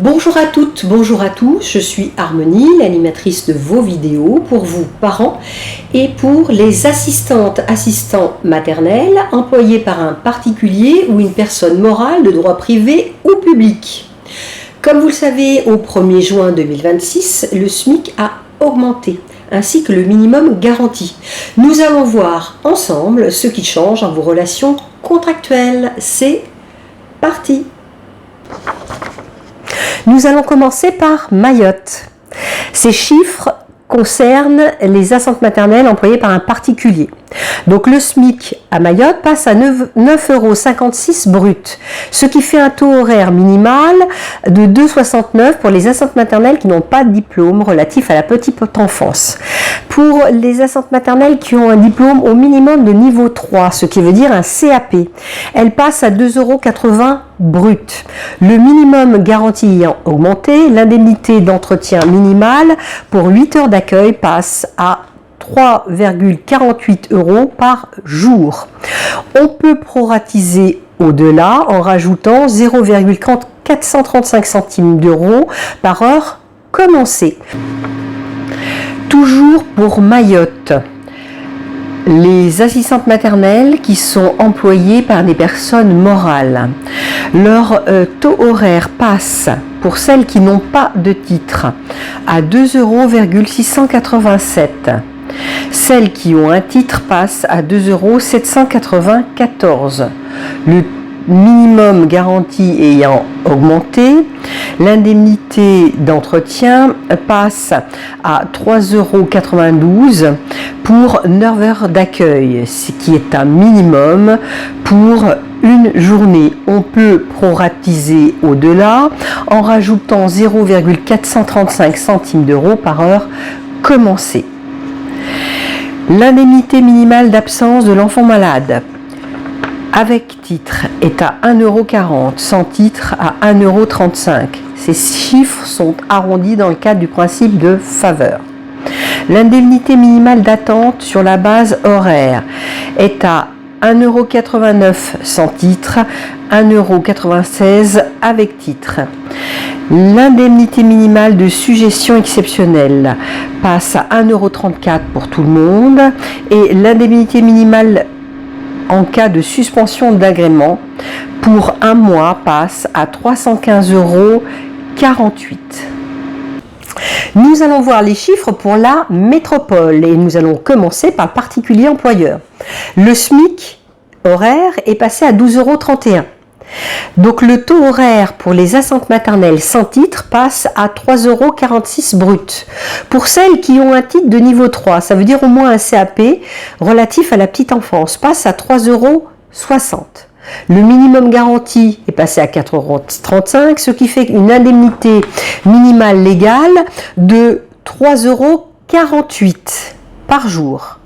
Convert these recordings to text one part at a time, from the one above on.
Bonjour à toutes, bonjour à tous, je suis Harmonie, l'animatrice de vos vidéos pour vous parents et pour les assistants maternels employés par un particulier ou une personne morale de droit privé ou public. Comme vous le savez, au 1er juin 2026, le SMIC a augmenté, ainsi que le minimum garanti. Nous allons voir ensemble ce qui change dans vos relations contractuelles. C'est parti! Nous allons commencer par Mayotte. Ces chiffres concernent les assistantes maternelles employées par un particulier. Donc le SMIC à Mayotte passe à 9,56 € brut, ce qui fait un taux horaire minimal de 2,69 pour les assistantes maternelles qui n'ont pas de diplôme relatif à la petite enfance. Pour les assistantes maternelles qui ont un diplôme au minimum de niveau 3, ce qui veut dire un CAP, elles passent à 2,80 € brut. Le minimum garanti ayant augmenté, l'indemnité d'entretien minimale pour 8 heures d'accueil passe à 3,48 € par jour. On peut proratiser au-delà en rajoutant 0,435 centimes d'euros par heure commencée. Toujours pour Mayotte, les assistantes maternelles qui sont employées par des personnes morales, leur taux horaire passe, pour celles qui n'ont pas de titre, à 2,687 €. Celles qui ont un titre passent à 2,794 €. Le minimum garanti ayant augmenté, l'indemnité d'entretien passe à 3,92 € pour 9 heures d'accueil, ce qui est un minimum pour une journée. On peut proratiser au-delà en rajoutant 0,435 centimes d'euros par heure commencée. L'indemnité minimale d'absence de l'enfant malade avec titre est à 1,40 €, sans titre à 1,35 €. Ces chiffres sont arrondis dans le cadre du principe de faveur. L'indemnité minimale d'attente sur la base horaire est à 1,89 € sans titre, 1,96 € avec titre. L'indemnité minimale de sujétion exceptionnelle passe à 1,34 € pour tout le monde et l'indemnité minimale en cas de suspension d'agrément pour un mois passe à 315,48 €. Nous allons voir les chiffres pour la métropole et nous allons commencer par le particulier employeur. Le SMIC horaire est passé à 12,31 €. Donc le taux horaire pour les assistantes maternelles sans titre passe à 3,46 € brut. Pour celles qui ont un titre de niveau 3, ça veut dire au moins un CAP relatif à la petite enfance, passe à 3,60 €. Le minimum garanti est passé à 4,35 €, ce qui fait une indemnité minimale légale de 3,48 € par jour.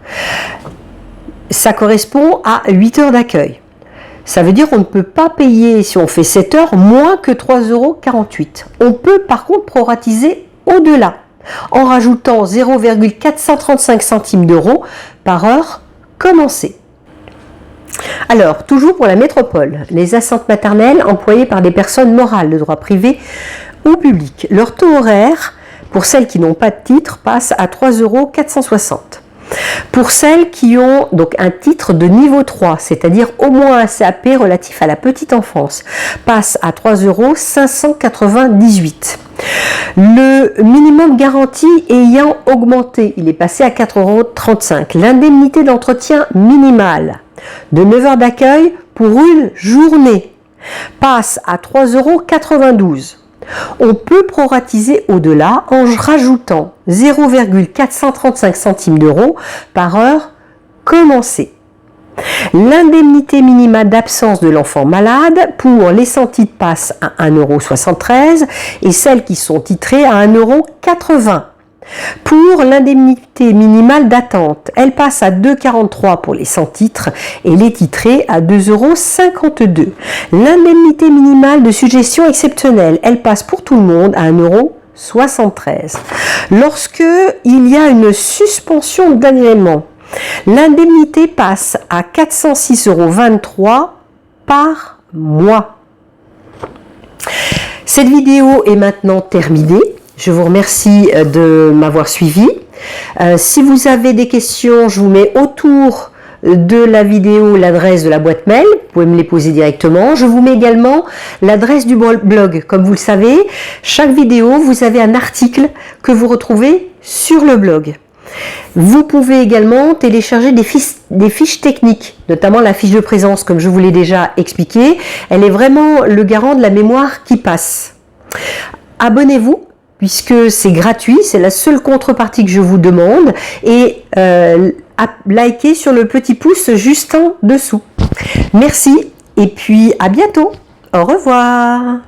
Ça correspond à 8 heures d'accueil. Ça veut dire qu'on ne peut pas payer, si on fait 7 heures, moins que 3,48 €. On peut par contre proratiser au-delà, en rajoutant 0,435 centimes d'euros par heure commencée. Alors, toujours pour la métropole, les assistantes maternelles employées par des personnes morales de droit privé ou public. Leur taux horaire, pour celles qui n'ont pas de titre, passe à 3,460 €. Pour celles qui ont donc un titre de niveau 3, c'est-à-dire au moins un CAP relatif à la petite enfance, passe à 3,598 €. Le minimum garanti ayant augmenté, il est passé à 4,35 €. L'indemnité d'entretien minimale de 9 heures d'accueil pour une journée passe à 3,92 €. On peut proratiser au-delà en rajoutant 0,435 centimes d'euros par heure commencée. L'indemnité minimale d'absence de l'enfant malade pour les sans titre passe à 1,73 € et celles qui sont titrées à 1,80 €. Pour l'indemnité minimale d'attente, elle passe à 2,43 € pour les sans titre et les titrés à 2,52 €. L'indemnité minimale de sujétion exceptionnelle, elle passe pour tout le monde à 1,73 €. Lorsque il y a une suspension d'agrément, l'indemnité passe à 406,23 € par mois. Cette vidéo est maintenant terminée. Je vous remercie de m'avoir suivi. Si vous avez des questions, je vous mets autour de la vidéo l'adresse de la boîte mail. Vous pouvez me les poser directement. Je vous mets également l'adresse du blog. Comme vous le savez, chaque vidéo, vous avez un article que vous retrouvez sur le blog. Vous pouvez également télécharger des fiches techniques, notamment la fiche de présence, comme je vous l'ai déjà expliqué. Elle est vraiment le garant de la mémoire qui passe. Abonnez-vous, puisque c'est gratuit, c'est la seule contrepartie que je vous demande, et likez sur le petit pouce juste en dessous. Merci et puis à bientôt. Au revoir.